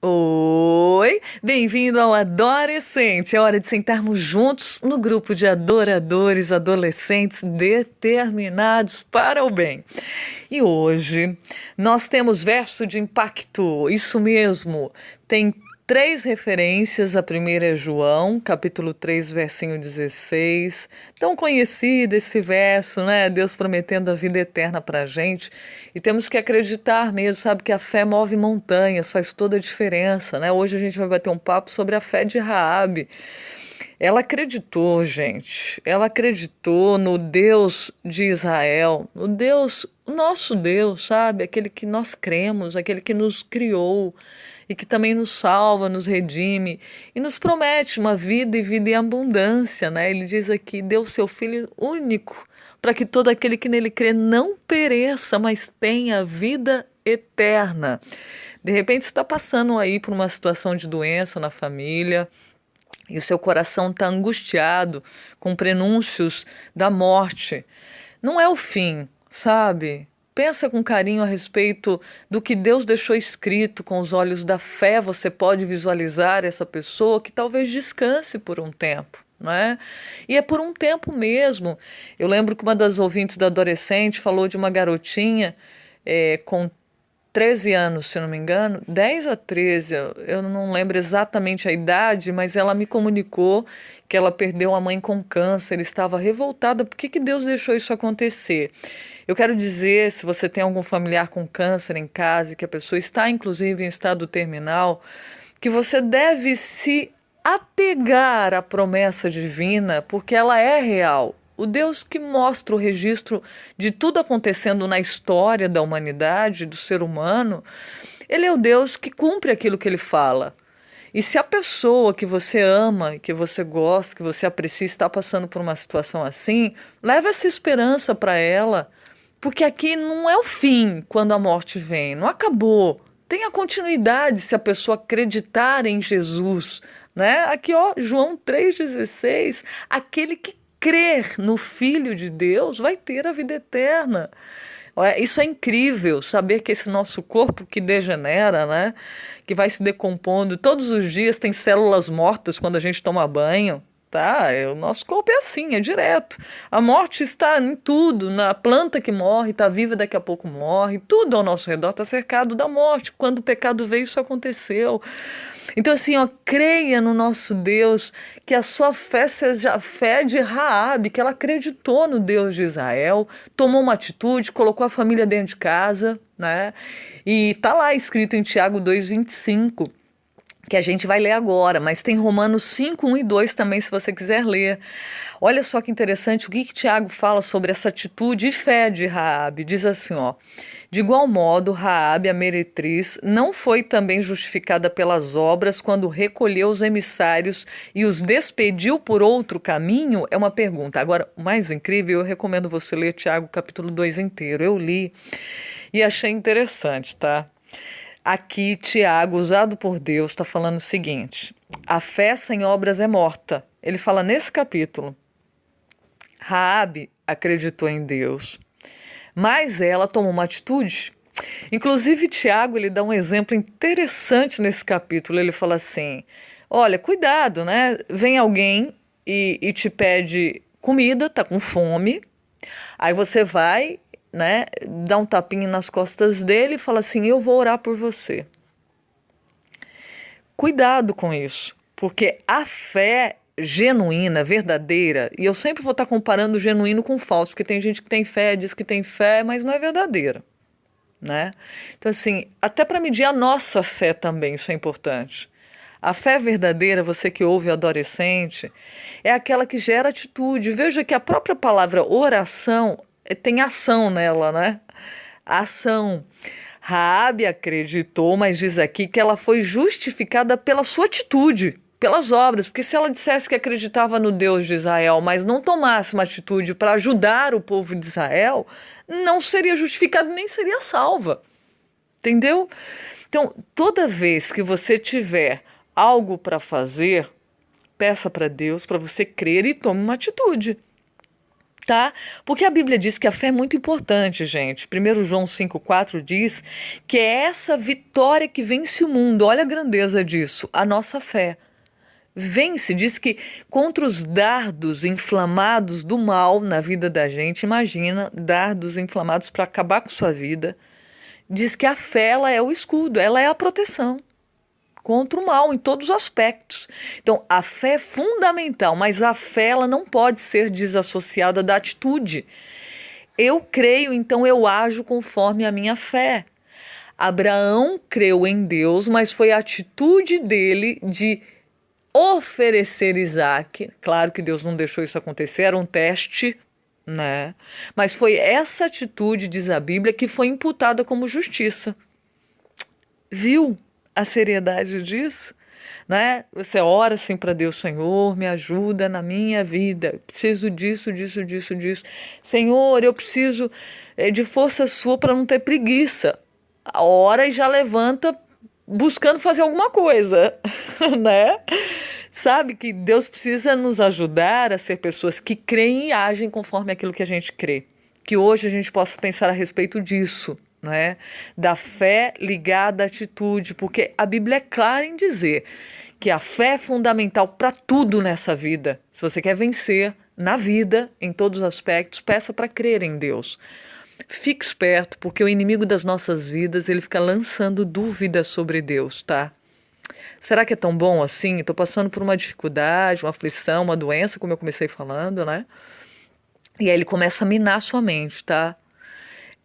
Oi, bem-vindo ao Adorescente. É hora de sentarmos juntos no grupo de adoradores adolescentes determinados para o bem. E hoje nós temos verso de impacto, isso mesmo. Tem três referências. A primeira é João, capítulo 3, versinho 16. Tão conhecido esse verso, né? Deus prometendo a vida eterna para a gente. E temos que acreditar mesmo, sabe, que a fé move montanhas, faz toda a diferença, né? Hoje a gente vai bater um papo sobre a fé de Raabe. Ela acreditou, gente. Ela acreditou no Deus de Israel, no Deus, o nosso Deus, sabe? Aquele que nós cremos, aquele que nos criou e que também nos salva, nos redime e nos promete uma vida e vida em abundância, né? Ele diz aqui: deu seu filho único para que todo aquele que nele crê não pereça, mas tenha vida eterna. De repente você está passando aí por uma situação de doença na família e o seu coração está angustiado com prenúncios da morte. Não é o fim, sabe? Pensa com carinho a respeito do que Deus deixou escrito. Com os olhos da fé você pode visualizar essa pessoa que talvez descanse por um tempo. Não é? E é por um tempo mesmo. Eu lembro que uma das ouvintes da adolescente falou de uma garotinha com 13 anos, se não me engano, 10 a 13, eu não lembro exatamente a idade, mas ela me comunicou que ela perdeu a mãe com câncer, estava revoltada. Por que Deus deixou isso acontecer? Eu quero dizer, se você tem algum familiar com câncer em casa, que a pessoa está inclusive em estado terminal, que você deve se apegar à promessa divina, porque ela é real. O Deus que mostra o registro de tudo acontecendo na história da humanidade, do ser humano, ele é o Deus que cumpre aquilo que ele fala. E se a pessoa que você ama, que você gosta, que você aprecia, está passando por uma situação assim, leve essa esperança para ela, porque aqui não é o fim quando a morte vem, não acabou. Tem a continuidade se a pessoa acreditar em Jesus, né? Aqui, ó, João 3,16, aquele que crer no Filho de Deus vai ter a vida eterna. Olha, isso é incrível, saber que esse nosso corpo que degenera, né, que vai se decompondo, todos os dias tem células mortas quando a gente toma banho. Tá, o nosso corpo é assim, é direto. A morte está em tudo, na planta que morre, está viva, daqui a pouco morre. Tudo ao nosso redor está cercado da morte. Quando o pecado veio, isso aconteceu. Então, assim, ó, creia no nosso Deus, que a sua fé seja a fé de Raabe, que ela acreditou no Deus de Israel, tomou uma atitude, colocou a família dentro de casa, né? E tá lá escrito em Tiago 2,25, que a gente vai ler agora, mas tem Romanos 5, 1 e 2 também, se você quiser ler. Olha só que interessante o que Tiago fala sobre essa atitude e fé de Raabe. Diz assim, ó: de igual modo, Raabe, a meretriz, não foi também justificada pelas obras quando recolheu os emissários e os despediu por outro caminho? É uma pergunta. Agora, o mais incrível, eu recomendo você ler Tiago capítulo 2 inteiro. Eu li e achei interessante, tá? Aqui, Tiago, usado por Deus, está falando o seguinte: a fé sem obras é morta. Ele fala nesse capítulo. Raabe acreditou em Deus, mas ela tomou uma atitude. Inclusive, Tiago, ele dá um exemplo interessante nesse capítulo. Ele fala assim: olha, cuidado, né? Vem alguém e te pede comida, tá com fome. Aí você vai, né, dá um tapinha nas costas dele e fala assim: eu vou orar por você. Cuidado com isso, porque a fé genuína, verdadeira, e eu sempre vou estar comparando o genuíno com o falso, porque tem gente que tem fé, diz que tem fé, mas não é verdadeira, né? Então, assim, até para medir a nossa fé também, isso é importante. A fé verdadeira, você que ouve o adolescente, é aquela que gera atitude. Veja que a própria palavra oração tem ação nela, né? Ação. Raabe acreditou, mas diz aqui que ela foi justificada pela sua atitude, pelas obras, porque se ela dissesse que acreditava no Deus de Israel, mas não tomasse uma atitude para ajudar o povo de Israel, não seria justificada nem seria salva. Entendeu? Então, toda vez que você tiver algo para fazer, peça para Deus para você crer e tome uma atitude. tá? Porque a Bíblia diz que a fé é muito importante, gente. 1 João 5,4 diz que é essa vitória que vence o mundo. Olha a grandeza disso, a nossa fé. Vence, diz que contra os dardos inflamados do mal na vida da gente, imagina, dardos inflamados para acabar com sua vida. Diz que a fé, ela é o escudo, ela é a proteção contra o mal em todos os aspectos. Então, a fé é fundamental, mas a fé ela não pode ser desassociada da atitude. Eu creio, então eu ajo conforme a minha fé. Abraão creu em Deus, mas foi a atitude dele de oferecer Isaac. Claro que Deus não deixou isso acontecer, era um teste, né? Mas foi essa atitude, diz a Bíblia, que foi imputada como justiça. Viu a seriedade disso? Né? Você ora assim para Deus, Senhor, me ajuda na minha vida, preciso disso, disso, disso, disso. Senhor, eu preciso de força sua para não ter preguiça. Ora e já levanta buscando fazer alguma coisa, né? Sabe que Deus precisa nos ajudar a ser pessoas que creem e agem conforme aquilo que a gente crê. Que hoje a gente possa pensar a respeito disso, né? Da fé ligada à atitude, porque a Bíblia é clara em dizer que a fé é fundamental para tudo nessa vida. Se você quer vencer na vida, em todos os aspectos, peça para crer em Deus. Fique esperto, porque o inimigo das nossas vidas, ele fica lançando dúvidas sobre Deus, tá? Será que é tão bom assim? Estou passando por uma dificuldade, uma aflição, uma doença, como eu comecei falando, né? E aí ele começa a minar sua mente, tá?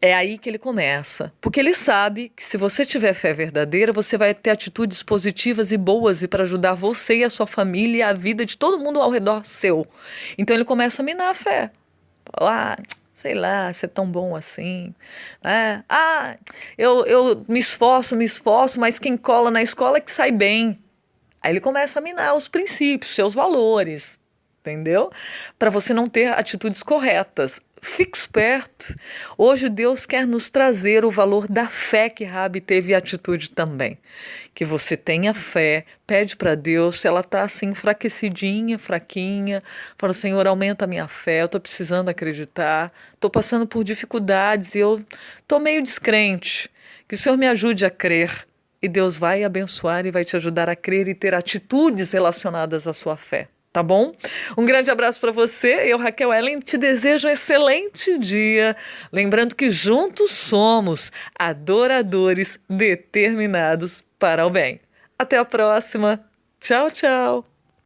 É aí que ele começa. Porque ele sabe que se você tiver fé verdadeira, você vai ter atitudes positivas e boas e para ajudar você e a sua família e a vida de todo mundo ao redor seu. Então ele começa a minar a fé. Sei lá, se é tão bom assim. Eu me esforço, mas quem cola na escola é que sai bem. Aí ele começa a minar os princípios, seus valores, entendeu? Para você não ter atitudes corretas. Fique esperto. Hoje Deus quer nos trazer o valor da fé que Rabi teve atitude também. Que você tenha fé, pede para Deus, se ela está assim enfraquecidinha, fraquinha, fala, Senhor, aumenta a minha fé, eu estou precisando acreditar, estou passando por dificuldades e eu estou meio descrente. Que o Senhor me ajude a crer. E Deus vai abençoar e vai te ajudar a crer e ter atitudes relacionadas à sua fé. Tá bom? Um grande abraço para você. Eu, Raquel Ellen, te desejo um excelente dia. Lembrando que juntos somos adoradores determinados para o bem. Até a próxima. Tchau, tchau.